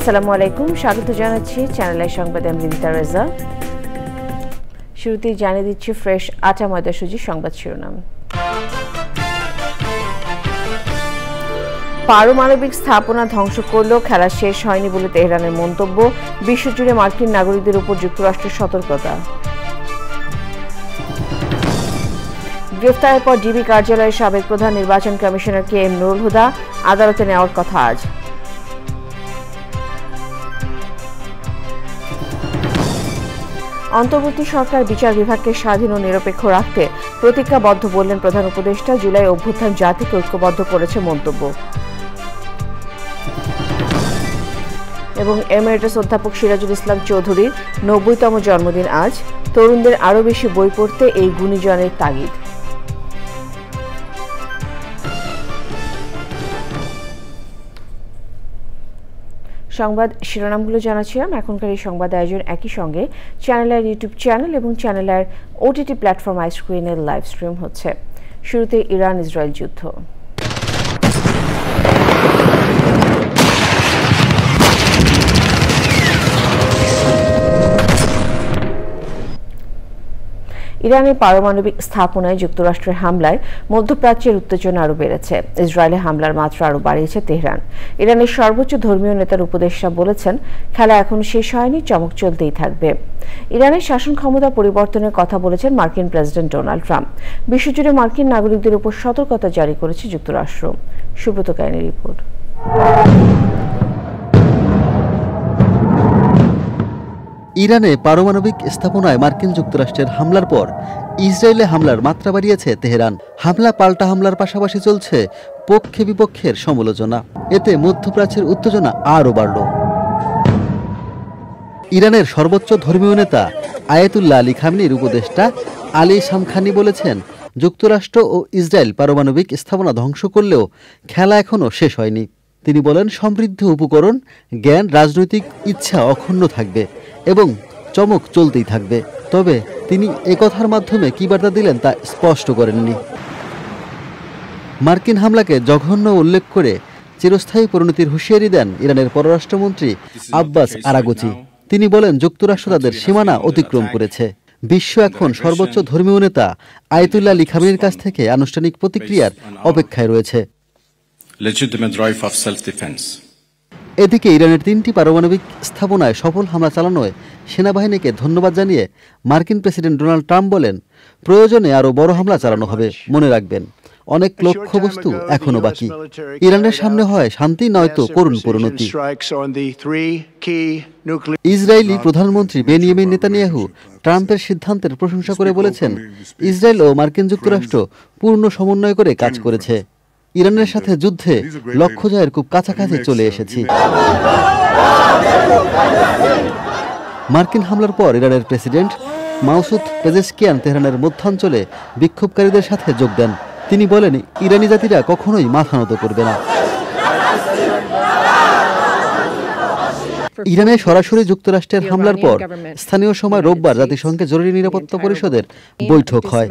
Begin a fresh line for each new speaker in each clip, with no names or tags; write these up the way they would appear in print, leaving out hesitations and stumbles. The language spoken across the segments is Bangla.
আসসালামু আলাইকুম, স্বাগত জানাচ্ছি চ্যানেলের সংবাদে আমি রিদিতা রেজা। শুরুতেই জানিয়ে দিচ্ছি ফ্রেশ আটা ময়দা সুজি সংবাদ শিরোনাম। পারমাণবিক স্থাপনা ধ্বংস করলেও খেলা শেষ হয়নি বলে তেহরানের মন্তব্য। বিশ্বজুড়ে মার্কিন নাগরিকদের উপর যুক্তরাষ্ট্রের সতর্কতা। গ্রেফতারের পর ডিবি কার্যালয়ের সাবেক প্রধান নির্বাচন কমিশনার KM নুরুল হুদা আদালতে নেওয়ার কথা আজ। অন্তর্বর্তী সরকার বিচার বিভাগকে স্বাধীন ও নিরপেক্ষ রাখতে প্রতিজ্ঞাবদ্ধ বললেন প্রধান উপদেষ্টা। জুলাই অভ্যুত্থান জাতিকে ঐক্যবদ্ধ করেছে মন্তব্য। এবং এমেরিটাস অধ্যাপক সিরাজুল ইসলাম চৌধুরীর 90তম জন্মদিন আজ। তরুণদের আরও বেশি বই পড়তে এই গুণীজনের তাগিদ। সংবাদ শিরোনামগুলো জানাচ্ছিলাম। এখনকার এই সংবাদ আয়োজন একই সঙ্গে চ্যানেলের ইউটিউব চ্যানেল এবং চ্যানেলের OTT প্ল্যাটফর্ম আইস্ক্রিনের লাইভ স্ট্রিম হচ্ছে। শুরুতে ইরান ইসরায়েল যুদ্ধ। ইরানের পারমাণবিক স্থাপনায় যুক্তরাষ্ট্রের হামলায় মধ্যপ্রাচ্যের উত্তেজনা আরও বেড়েছে। ইসরায়েলে হামলার মাত্রা আরও বাড়িয়েছে তেহরান। ইরানের সর্বোচ্চ ধর্মীয় নেতার উপদেষ্টা বলেছেন, খেলা এখনো শেষ হয়নি, চমক চলতেই থাকবে। ইরানের শাসন ক্ষমতা পরিবর্তনের কথা বলেছেন মার্কিন প্রেসিডেন্ট ডোনাল্ড ট্রাম্প। বিশ্বজুড়ে মার্কিন নাগরিকদের উপর সতর্কতা জারি করেছে যুক্তরাষ্ট্র। সুব্রত কাহিনীর রিপোর্ট।
ইরানে পারমাণবিক স্থাপনায় মার্কিন যুক্তরাষ্ট্রের হামলার পর ইসরায়েলে হামলার মাত্রা বাড়িয়েছে তেহরান। হামলা পাল্টা হামলার পাশাপাশি চলছে পক্ষে বিপক্ষের সমালোচনা। এতে মধ্যপ্রাচ্যের উত্তেজনা আরও বাড়ল। ইরানের সর্বোচ্চ ধর্মীয় নেতা আয়াতুল্লাহ আলী খামেনির উপদেষ্টা আলী শামখানি বলেছেন, যুক্তরাষ্ট্র ও ইসরায়েল পারমাণবিক স্থাপনা ধ্বংস করলেও খেলা এখনও শেষ হয়নি। তিনি বলেন, সমৃদ্ধ উপকরণ, জ্ঞান, রাজনৈতিক ইচ্ছা অক্ষুণ্ণ থাকবে এবং চমক চলতেই থাকবে। তবে তিনি একথার মাধ্যমে কী বার্তা দিলেন তা স্পষ্ট করেননি। মার্কিন হামলাকে জঘন্য উল্লেখ করে চিরস্থায়ী পরিণতির হুঁশিয়ারি দেন ইরানের পররাষ্ট্রমন্ত্রী আব্বাস আরাগচি। তিনি বলেন, যুক্তরাষ্ট্র তাদের সীমানা অতিক্রম করেছে। বিশ্ব এখন সর্বোচ্চ ধর্মীয় নেতা আয়াতুল্লাহ আলী খামেনির কাছ থেকে আনুষ্ঠানিক প্রতিক্রিয়ার অপেক্ষায় রয়েছে। এদিকে ইরানের 3টি পারমাণবিক স্থাপনায় সফল হামলা চালানোয় সেনাবাহিনীকে ধন্যবাদ জানিয়ে মার্কিন প্রেসিডেন্ট ডোনাল্ড ট্রাম্প বলেন, প্রয়োজনে আরও বড় হামলা চালানো হবে। মনে রাখবেন, অনেক লক্ষ্যবস্তু এখনো বাকি। ইরানের সামনে হয় শান্তি নয়তো করুণ পরিণতি। ইসরায়েলি প্রধানমন্ত্রী বেনিয়ামিন নেতানিয়াহু ট্রাম্পের সিদ্ধান্তের প্রশংসা করে বলেছেন, ইসরায়েল ও মার্কিন যুক্তরাষ্ট্র পূর্ণ সমন্বয় করে কাজ করেছে। ইরানের সাথে যুদ্ধে লক্ষ্য জয়ের খুব কাছাকাছি চলে এসেছি। মার্কিন হামলার পর ইরানের প্রেসিডেন্ট মাসুদ পেজেশকিয়ান তেহরানের মধ্যাঞ্চলে বিক্ষোভকারীদের সাথে যোগ দেন। তিনি বলেন, ইরানি জাতিরা কখনোই মাথা নত করবে না। ইরানে সরাসরি যুক্তরাষ্ট্রের হামলার পর স্থানীয় সময় রোববার জাতিসংঘের জরুরি নিরাপত্তা পরিষদের বৈঠক হয়।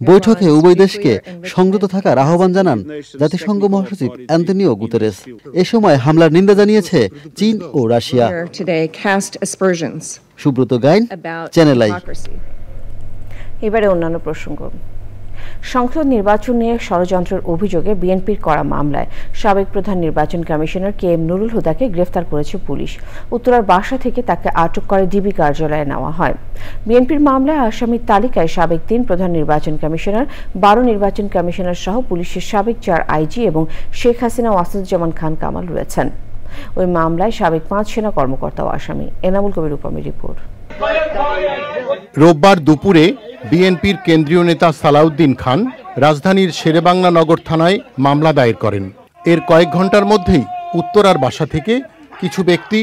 বৈঠকে উভয় দেশকে সংযত থাকার আহ্বান জানান জাতিসংঘ মহাসচিব অ্যান্তোনিও গুতেরেস। এ সময় হামলার নিন্দা জানিয়েছে চীন ও Russia. Subrata Gain, channel I.
এবারে অন্যান্য প্রসঙ্গ। সংসদ নির্বাচন নিয়ে ষড়যন্ত্রের অভিযোগে বিএনপির করা মামলায় সাবেক প্রধান নির্বাচন কমিশনার KM নুরুল হুদাকে গ্রেফতার করেছে পুলিশ। উত্তরার বাসা থেকে তাকে আটক করে ডিবি কার্যালয়ে নেওয়া হয়। বিএনপির মামলায় আসামির তালিকায় সাবেক 3 প্রধান নির্বাচন কমিশনার, 12 নির্বাচন কমিশনার সহ পুলিশের সাবেক 4 IG এবং শেখ হাসিনা ও আসাদুজ্জামান খান কামাল রয়েছেন। ওই মামলায় সাবেক 5 সেনা কর্মকর্তাও আসামি। এনামুল কবির উপমের রিপোর্ট।
রোববার দুপুরে বিএনপির কেন্দ্রীয় নেতা সালাউদ্দিন খান রাজধানীর শেরেবাংলা নগর থানায় মামলা দায়ের করেন। এর কয়েক ঘন্টার মধ্যেই উত্তরার বাসা থেকে কিছু ব্যক্তি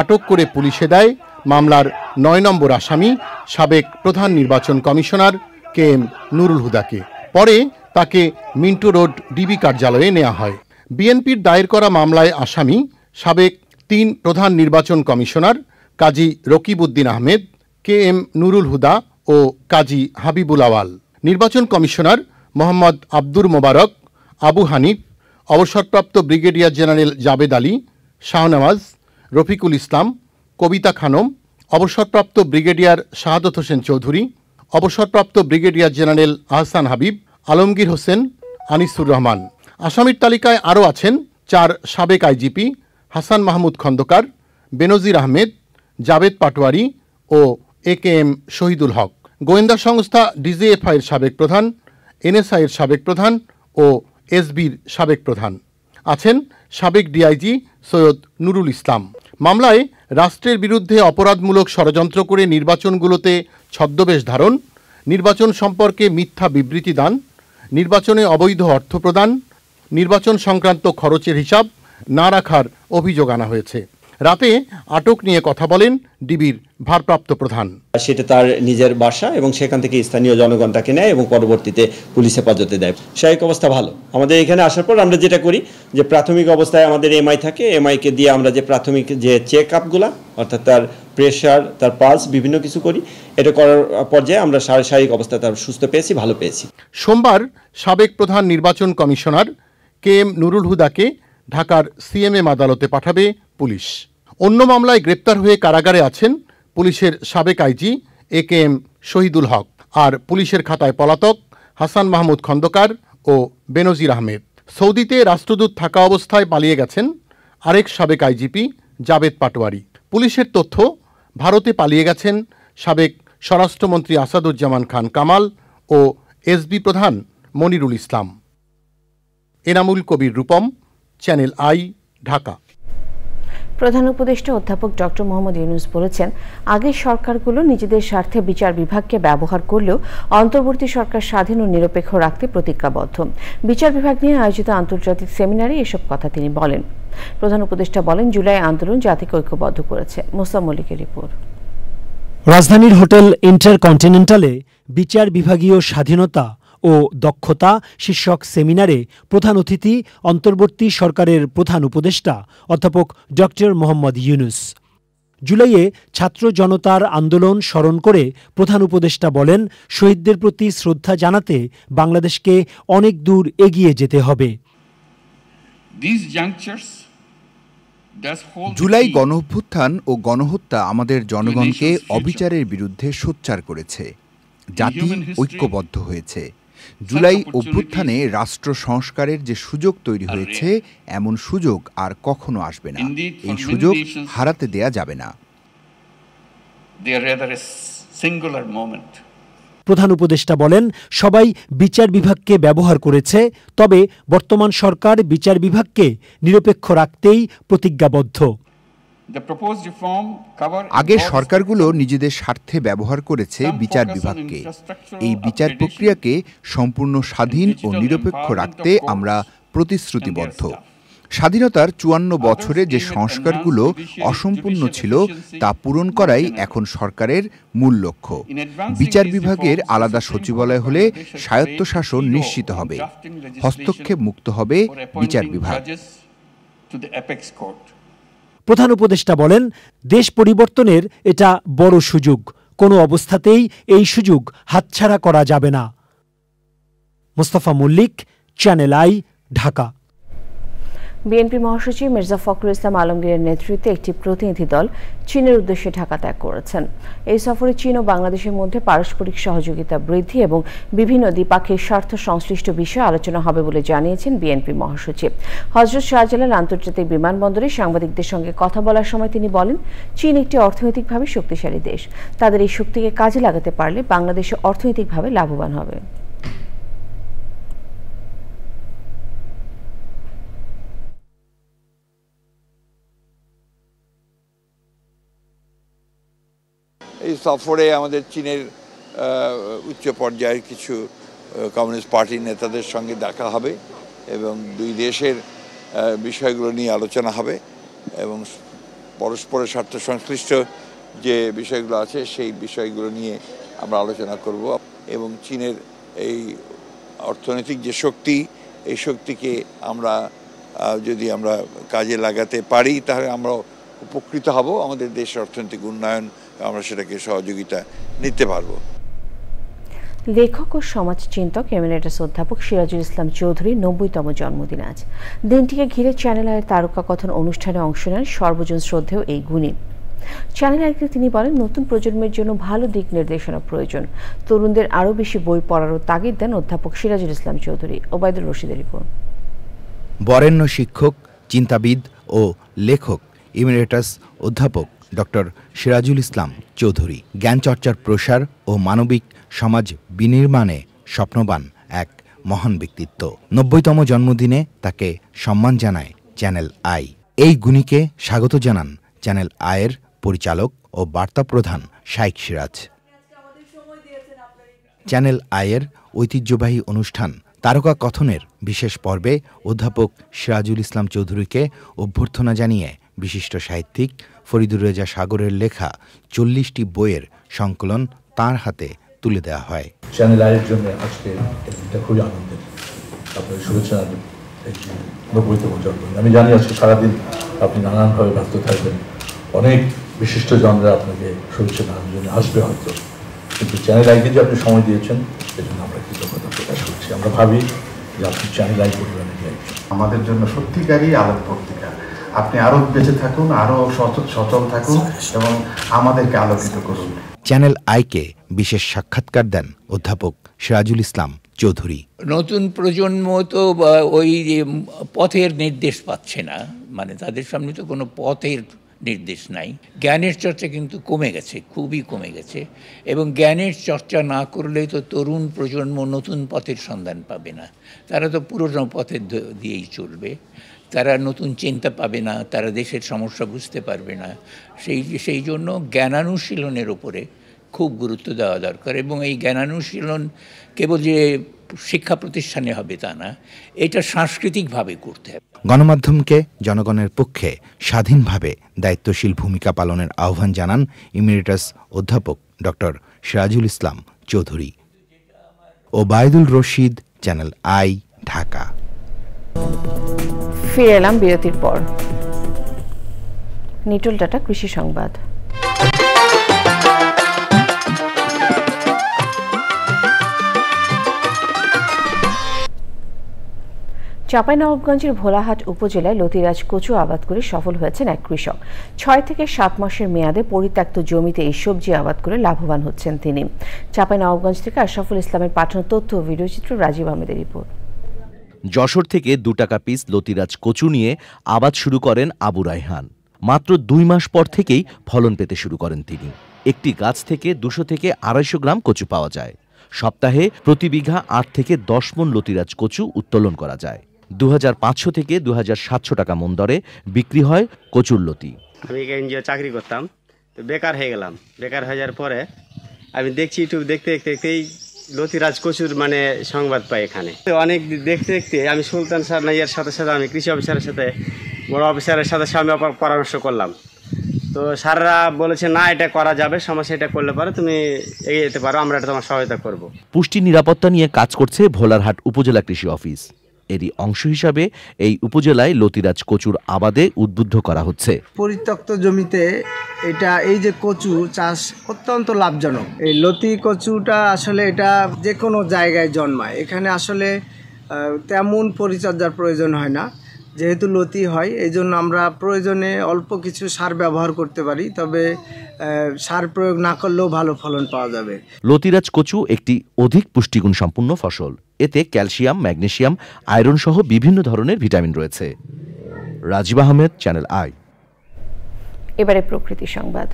আটক করে পুলিশে দেয় মামলার 9 নম্বর আসামি সাবেক প্রধান নির্বাচন কমিশনার KM নুরুল হুদাকে। পরে তাকে মিন্টো রোড ডিবি কার্যালয়ে নেওয়া হয়। বিএনপির দায়ের করা মামলায় আসামি সাবেক 3 প্রধান নির্বাচন কমিশনার কাজী রকিবউদ্দিন আহমেদ, KM নুরুল হুদা ও কাজী হাবিবুল আওয়াল, নির্বাচন কমিশনার মোহাম্মদ আব্দুর মোবারক, আবু হানিফ, অবসরপ্রাপ্ত ব্রিগেডিয়ার জেনারেল জাবেদ আলী, শাহনওয়াজ, রফিকুল ইসলাম, কবিতা খানম, অবসরপ্রাপ্ত ব্রিগেডিয়ার শাহাদত হোসেন চৌধুরী, অবসরপ্রাপ্ত ব্রিগেডিয়ার জেনারেল আহসান হাবিব, আলমগীর হোসেন, আনিসুর রহমান। আসামির তালিকায় আরও আছেন 4 সাবেক আইজিপি হাসান মাহমুদ খন্দকার, বেনজির আহমেদ, জাবেদ পাটোয়ারি ও AKM শহীদুল হক। গোয়েন্দা সংস্থা DGFI এর সাবেক প্রধান, NSI এর সাবেক প্রধান ও SBর সাবেক প্রধান। আছেন সাবেক DIG সৈয়দ নুরুল ইসলাম। মামলায় রাষ্ট্রের বিরুদ্ধে অপরাধমূলক ষড়যন্ত্র করে নির্বাচনগুলোতে ছদ্মবেশ ধারণ, নির্বাচন সম্পর্কে মিথ্যা বিবৃতি দান, নির্বাচনে অবৈধ অর্থ প্রদান, নির্বাচন সংক্রান্ত খরচের হিসাব না রাখার অভিযোগ আনা হয়েছে। রাতে আটক নিয়ে কথা বলেন ডিবির ভারপ্রাপ্ত প্রধান।
সেটা তার নিজের বাসা এবং সেখান থেকে স্থানীয় জনগণ তাকে নেয় এবং পরবর্তীতে পুলিশ হেফাজতে দেয়। শারীরিক অবস্থা ভালো। আমাদের এখানে আসার পর আমরা যেটা করি যে প্রাথমিক অবস্থায় আমাদের MI থাকে, MIকে দিয়ে আমরা যে প্রাথমিক যে চেক আপগুলা অর্থাৎ তার প্রেশার, তার পালস বিভিন্ন কিছু করি। এটা করার পর্যায়ে আমরা শারীরিক অবস্থা তার সুস্থ পেয়েছি, ভালো পেয়েছি।
সোমবার সাবেক প্রধান নির্বাচন কমিশনার KM নুরুল হুদাকে ঢাকার CMM আদালতে পাঠাবে পুলিশ। অন্য মামলায় গ্রেপ্তার হয়ে কারাগারে আছেন পুলিশের সাবেক IG AKM শহীদুল হক, আর পুলিশের খাতায় পলাতক হাসান মাহমুদ খন্দকার ও বেনজির আহমেদ। সৌদিতে রাষ্ট্রদূত থাকা অবস্থায় পালিয়ে গেছেন আরেক সাবেক IGP জাবেদ পাটোয়ারি। পুলিশের তথ্য, ভারতে পালিয়ে গেছেন সাবেক স্বরাষ্ট্রমন্ত্রী আসাদুজ্জামান খান কামাল ও SB প্রধান মনিরুল ইসলাম। Enamul Kabir Rupam, channel I, Dhaka.
প্রধান উপদেষ্টা অধ্যাপক ডক্টর মোহাম্মদ ইউনূস বলেছেন, আগের সরকারগুলো নিজেদের স্বার্থে বিচার বিভাগকে ব্যবহার করলেও অন্তর্বর্তী সরকার স্বাধীন ও নিরপেক্ষ রাখতে প্রতিজ্ঞাবদ্ধ। বিচার বিভাগ নিয়ে আয়োজিত আন্তর্জাতিক সেমিনারে এসব কথা তিনি বলেন। প্রধান উপদেষ্টা বলেন, জুলাই আন্দোলন জাতিকে ঐক্যবদ্ধ করেছে। মোসা মল্লিকের রিপোর্ট।
রাজধানীর হোটেল ইন্টারকন্টিনেন্টালে বিচার বিভাগীয় স্বাধীনতা ও দক্ষতা শীর্ষক সেমিনারে প্রধান অতিথি অন্তর্বর্তী সরকারের প্রধান উপদেষ্টা অধ্যাপক ডক্টর মোহাম্মদ ইউনূস। জুলাইয়ে ছাত্র জনতার আন্দোলন স্মরণ করে প্রধান উপদেষ্টা বলেন, শহীদদের প্রতি শ্রদ্ধা জানাতে বাংলাদেশকে অনেক দূর এগিয়ে যেতে হবে।
জুলাই গণঅভ্যুত্থান ও গণহত্যা আমাদের জনগণকে অবিচারের বিরুদ্ধে সোচ্চার করেছে। জাতি ঐক্যবদ্ধ হয়েছে। জুলাই অভ্যুত্থানে রাষ্ট্র সংস্কারের যে সুযোগ তৈরি হয়েছে, এমন সুযোগ আর কখনো আসবে না। এই সুযোগ হারাতে দেয়া যাবে না।
প্রধান উপদেষ্টা বলেন, সবাই বিচার বিভাগকে ব্যবহার করেছে, তবে বর্তমান সরকার বিচার বিভাগকে নিরপেক্ষ রাখতেই প্রতিজ্ঞাবদ্ধ।
আগের সরকারগুলো নিজেদের স্বার্থে ব্যবহার করেছে বিচার বিভাগকে। এই বিচার প্রক্রিয়াকে সম্পূর্ণ স্বাধীন ও নিরপেক্ষ রাখতে আমরা প্রতিশ্রুতিবদ্ধ। স্বাধীনতার 54 বছরে যে সংস্কারগুলো অসম্পূর্ণ ছিল তা পূরণ করাই এখন সরকারের মূল লক্ষ্য। বিচার বিভাগের আলাদা সচিবালয় হলে স্বায়ত্তশাসন নিশ্চিত হবে, হস্তক্ষেপ মুক্ত হবে বিচার বিভাগ।
প্রধান উপদেষ্টা বলেন, দেশ পরিবর্তনের এটা বড় সুযোগ, কোনো অবস্থাতেই এই সুযোগ হাতছাড়া করা যাবে না। Mostafa Mallik, channel I, Dhaka.
BNP মহাসচিব মির্জা ফখরুল ইসলাম আলমগীরের নেতৃত্বে একটি প্রতিনিধি দল চীনের উদ্দেশ্যে ঢাকা ত্যাগ করেছেন। এই সফরে চীন ও বাংলাদেশের মধ্যে পারস্পরিক সহযোগিতা বৃদ্ধি এবং বিভিন্ন দ্বিপাক্ষিক স্বার্থ সংশ্লিষ্ট বিষয়ে আলোচনা হবে বলে জানিয়েছেন বিএনপি মহাসচিব। হযরত শাহজালাল আন্তর্জাতিক বিমানবন্দরে সাংবাদিকদের সঙ্গে কথা বলার সময় তিনি বলেন, চীন একটি অর্থনৈতিকভাবে শক্তিশালী দেশ। তাদের এই শক্তিকে কাজে লাগাতে পারলে বাংলাদেশ অর্থনৈতিকভাবে লাভবান হবে।
এই সফরে আমাদের চীনের উচ্চ পর্যায়ের কিছু কমিউনিস্ট পার্টির নেতাদের সঙ্গে দেখা হবে এবং দুই দেশের বিষয়গুলো নিয়ে আলোচনা হবে এবং পরস্পরের স্বার্থ সংশ্লিষ্ট যে বিষয়গুলো আছে সেই বিষয়গুলো নিয়ে আমরা আলোচনা করব এবং চীনের এই অর্থনৈতিক যে শক্তি, এই শক্তিকে আমরা যদি আমরা কাজে লাগাতে পারি তাহলে আমরা উপকৃত হব। আমাদের দেশের অর্থনৈতিক উন্নয়ন আমরা সেটাকে সহযোগিতা নিতে পারবো।
লেখক ও সমাজচিন্তক এমিরেটাস অধ্যাপক সিরাজুল ইসলাম চৌধুরীর ৯০তম জন্মদিন আজ। দিনটিকে ঘিরে চ্যানেল আইয়ের তারকা কথন অনুষ্ঠানে অংশ নেন সর্বজন শ্রদ্ধেয় এই গুণী। চ্যানেল আইকে তিনি বলেন, নতুন প্রজন্মের জন্য ভালো দিক নির্দেশনা প্রয়োজন। তরুণদের আরও বেশি বই পড়ারও তাগিদ দেন অধ্যাপক সিরাজুল ইসলাম চৌধুরী। ওবায়দুল রশিদের রিপোর্ট।
বরেণ্য শিক্ষক, চিন্তাবিদ ও লেখক এমিরেটাস অধ্যাপক ডক্টর সিরাজুল ইসলাম চৌধুরী জ্ঞানচর্চার প্রসার ও মানবিক সমাজ বিনির্মাণে স্বপ্নবান এক মহান ব্যক্তিত্ব। ৯০তম জন্মদিনে তাকে সম্মান জানায় চ্যানেল আই। এই গুণীকে স্বাগত জানান চ্যানেল আইয়ের পরিচালক ও বার্তা প্রধান শাইখ সিরাজ। চ্যানেল আইয়ের ঐতিহ্যবাহী অনুষ্ঠান তারকা কথনের বিশেষ পর্বে অধ্যাপক সিরাজুল ইসলাম চৌধুরীকে অভ্যর্থনা জানিয়ে বিশিষ্ট সাহিত্যিক ফরিদুর রেজা সাগরের লেখা ৪০টি বইয়ের সংকলন তাঁর হাতে তুলে দেওয়া হয়।
চ্যানেল আইয়ের জন্য আজকে এটা খুবই আনন্দের। আপনার শুভেচ্ছা ৯০তম জন্মদিন। আমি জানি আজকে সারাদিন আপনি নানানভাবে ব্যস্ত থাকবেন, অনেক বিশিষ্ট জনরা আপনাকে শুভেচ্ছা জানানোর জন্য আসবে হয়তো, কিন্তু চ্যানেল আইকে যে আপনি সময় দিয়েছেন সেজন্য আমরা কৃতজ্ঞতা প্রকাশ করছি। আমরা ভাবি যে আপনি চ্যানেল আই পরিবারের একজন।
আমাদের জন্য সত্যিকারই আলোক পত্রিকা। আপনি আরো বেঁচে থাকুন, আরো সচল থাকুন এবং আমাদেরকে আলোকিত করুন।
চ্যানেল আইকে বিশেষ সাক্ষাৎকার দেন অধ্যাপক সিরাজুল ইসলাম চৌধুরী।
নতুন প্রজন্ম তো ওই পথের নির্দেশ পাচ্ছে না, মানে তাদের সামনে তো কোনো পথের নির্দেশ নাই। জ্ঞানের চর্চা কিন্তু কমে গেছে, খুবই কমে গেছে, এবং জ্ঞানের চর্চা না করলে তো তরুণ প্রজন্ম নতুন পথের সন্ধান পাবে না। তারা তো পুরনো পথের দিয়েই চলবে, তারা নতুন চিন্তা পাবে না, তারা দেশের সমস্যা বুঝতে পারবে না। সেই জন্য জ্ঞানানুশীলনের উপরে খুব গুরুত্ব দেওয়া দরকার, এবং এই জ্ঞানানুশীলন কেবল যে শিক্ষা প্রতিষ্ঠানে হবে তা না, এটা সাংস্কৃতিকভাবে করতে হবে।
গণমাধ্যমকে জনগণের পক্ষে স্বাধীনভাবে দায়িত্বশীল ভূমিকা পালনের আহ্বান জানান ইমেরিটাস অধ্যাপক doctor Sirajul Islam Chowdhury. Obaidul Rashid, channel I, Dhaka.
ফিরে এলাম বিরতির পর। নিটল ডাটা কৃষি সংবাদ। চাঁপাইনবাবগঞ্জের ভোলাহাট উপজেলায় লতিরাজ কচু আবাদ করে সফল হয়েছেন এক কৃষক। ৬ থেকে ৭ মাসের মেয়াদে পরিত্যক্ত জমিতে এই সবজি আবাদ করে লাভবান হচ্ছেন তিনি। চাঁপাইনবাবগঞ্জ থেকে আশরাফুল ইসলামের পাঠানো তথ্য ও ভিডিওচিত্র রাজীব আহমেদের রিপোর্ট।
যশোর থেকে ২ টাকা পিস লতিরাজ কচু নিয়ে আবাদ শুরু করেন আবু রায়হান। মাত্র ২ মাস পর থেকেই ফলন পেতে শুরু করেন তিনি। একটি গাছ থেকে ২০০ থেকে ২৫০ গ্রাম কচু পাওয়া যায়। সপ্তাহে প্রতি বিঘা ৮ থেকে ১০ মণ লতিরাজ কচু উত্তোলন করা যায়। ২৫০০ থেকে ২৭০০ টাকা মণ দরে বিক্রি হয় কচুর লতি।
আমি এনজিও চাকরি করতাম, তো বেকার হয়ে গেলাম। বেকার হয়ে যাওয়ার পরে আমি দেখছি ইউটিউব দেখতে দেখতেই লতিরাজ কচুর মানে সংবাদ পাই এখানে। অনেক দেখতে দেখতে আমি সুলতান স্যার নাইয়ার সাথে সাথে আমি কৃষি অফিসারের সাথে বড় অফিসারের সাথে আমি পরামর্শ করলাম। তো স্যাররা বলেছে না, এটা করা যাবে, সমস্যা এটা করলে পরে তুমি এগিয়ে যেতে পারো, আমরা এটা তোমার সহায়তা করব।
পুষ্টি নিরাপত্তা নিয়ে কাজ করছে ভোলারহাট উপজেলা কৃষি অফিস। এরই অংশ হিসাবে এই উপজেলায় লতিরাজ কচুর আবাদে উদ্বুদ্ধ করা হচ্ছে।
পরিত্যক্ত জমিতে এটা এই যে কচু চাষ অত্যন্ত লাভজনক। এই লতি কচুটা আসলে এটা যে কোনো জায়গায় জন্মায়, এখানে আসলে তেমন পরিচর্যার প্রয়োজন হয় না। যেহেতু লতি হয় এই জন্য আমরা প্রয়োজনে অল্প কিছু সার ব্যবহার করতে পারি, তবে সার প্রয়োগ না করলেও ভালো ফলন পাওয়া যাবে।
লতিরাজ কচু একটি অধিক পুষ্টিগুণ সম্পন্ন ফসল। এতে ক্যালসিয়াম, ম্যাগনেসিয়াম, আয়রন সহ বিভিন্ন ধরনের ভিটামিন রয়েছে। Rajib Ahmed, channel I.
এবারে প্রকৃতি সংবাদ।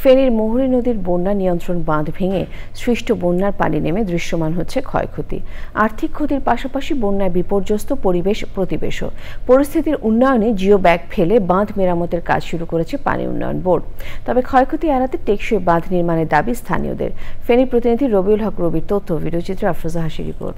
ফেনীর মুহুরী নদীর বন্যা নিয়ন্ত্রণ বাঁধ ভেঙে সৃষ্ট বন্যার পানি নেমে দৃশ্যমান হচ্ছে ক্ষয়ক্ষতি। আর্থিক ক্ষতির পাশাপাশি বন্যায় বিপর্যস্ত পরিবেশ প্রতিবেশও। পরিস্থিতির উন্নয়নে জিও ব্যাগ ফেলে বাঁধ মেরামতের কাজ শুরু করেছে পানি উন্নয়ন বোর্ড। তবে ক্ষয়ক্ষতি এড়াতে টেকসই বাঁধ নির্মাণের দাবি স্থানীয়দের। ফেনী প্রতিনিধি রবিউল হক রবির তথ্য, ভিডিওচিত্র আফরোজা হাসির রিপোর্ট।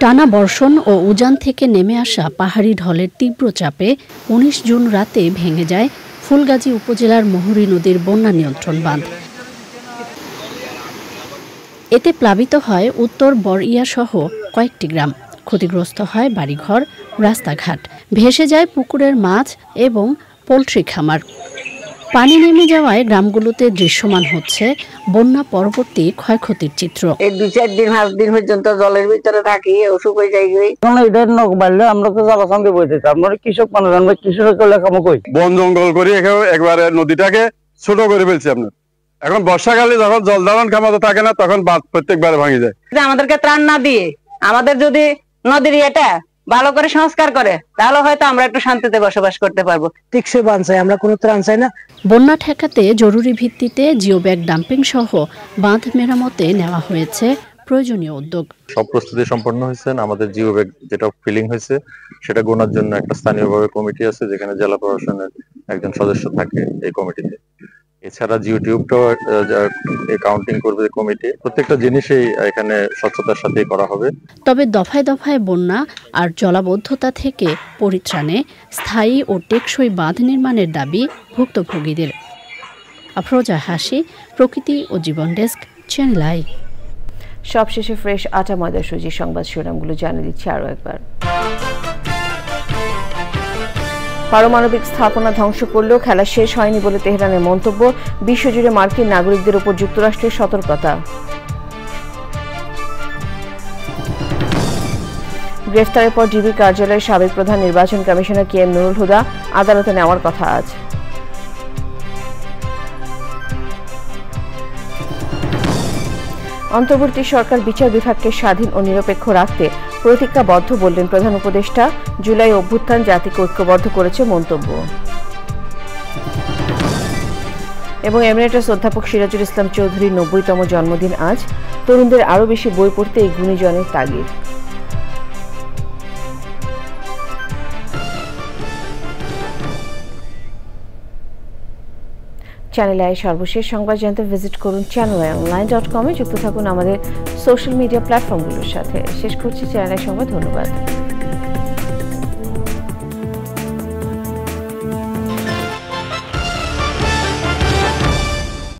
টানা বর্ষণ ও উজান থেকে নেমে আসা পাহাড়ি ঢলের তীব্র চাপে ১৯ জুন রাতে ভেঙে যায় ফুলগাজী উপজেলার মুহুরী নদীর বন্যা নিয়ন্ত্রণ বাঁধ। এতে প্লাবিত হয় উত্তর বরইয়া সহ কয়েকটি গ্রাম। ক্ষতিগ্রস্ত হয় বাড়িঘর, রাস্তাঘাট, ভেসে যায় পুকুরের মাছ এবং পোল্ট্রি খামার। পানি নেমে যাওয়ায় গ্রামগুলোতে দৃশ্যমান হচ্ছে বন্যা পরবর্তী ক্ষয়ক্ষতির চিত্র।
এই 2-4 দিন 5 দিন পর্যন্ত জলের ভিতরে থাকি, অসুখ হয়ে যায়।
এটা নক বাড়লে আমরা তো জলাশঙ্কে বইতে, আমরা কৃষক মানুষ, আমরা কৃষকের করলে কাম কই বন জঙ্গল করে একবারে নদীটাকে ছোট করে ফেলছি। আপনার এখন বর্ষাকালে যখন জল ধারণ ক্ষমতা থাকে না, তখন বাঁধ প্রত্যেকবারে ভাঙে যায়।
আমাদেরকে ত্রাণ না দিয়ে আমাদের যদি নদীর এটা ভালো করে সংস্কার করে, তাহলে হয়তো আমরা একটু শান্তিতে বসবাস করতে পারবো।
টিকসই বাঁধ চাই, আমরা কোনো ত্রাণ চাই না।
বন্যা ঠেকাতে জরুরি ভিত্তিতে জিও ব্যাগ ডাম্পিং সহ বাঁধ মেরামতে নেওয়া হয়েছে প্রয়োজনীয় উদ্যোগ।
সব প্রস্তুতি সম্পন্ন হয়েছে। আমাদের জিও ব্যাগ যেটা ফিলিং হয়েছে সেটা গোনার জন্য একটা স্থানীয়ভাবে কমিটি আছে, যেখানে জেলা প্রশাসনের একজন সদস্য থাকে এই কমিটিতে। এছাড়া জিও টিউবটাও কাউন্টিং করবে কমিটি। প্রত্যেকটা জিনিসই এখানে স্বচ্ছতার সাথেই করা হবে।
তবে দফায় দফায় বন্যা আর জলাবদ্ধতা থেকে পরিত্রাণে স্থায়ী ও টেকসই বাঁধ নির্মাণের দাবি ভুক্তভোগীদের। আফরোজা হাসি, প্রকৃতি ও জীবন ডেস্ক, চ্যানেল আই।
সবশেষে ফ্রেশ আটা ময়দা সুজি সংবাদ শিরোনামগুলো জানিয়ে দিচ্ছি আরও একবার। পারমাণবিক স্থাপনা ধ্বংস করলেও খেলা শেষ হয়নি বলে তেহরানের মন্তব্য। বিশ্বজুড়ে মার্কিন নাগরিকদের উপর যুক্তরাষ্ট্রের সতর্কতা। গ্রেফতারের পর ডিবি কার্যালয়ের সাবেক প্রধান নির্বাচন commissioner K M Nurul Huda আদালতে নেওয়ার কথা আজ। অন্তর্বর্তী সরকার বিচার বিভাগকে স্বাধীন ও নিরপেক্ষ রাখতে প্রতিজ্ঞাবদ্ধ বললেন প্রধান উপদেষ্টা। জুলাই অভ্যুত্থান জাতিকে ঐক্যবদ্ধ করেছে মন্তব্য। এবং এমিরেটাস অধ্যাপক সিরাজুল ইসলাম চৌধুরীর 90তম জন্মদিন আজ। তরুণদের আরও বেশি বই পড়তে এই গুণীজনের তাগিদ। চ্যানেল আই সর্বশেষ সংবাদ জানতে ভিজিট করুন channelionline.com-এ। যুক্ত থাকুন আমাদের সোশ্যাল মিডিয়া প্ল্যাটফর্মগুলোর সাথে। শেষ করছি চ্যানেল আই সংবাদ। ধন্যবাদ।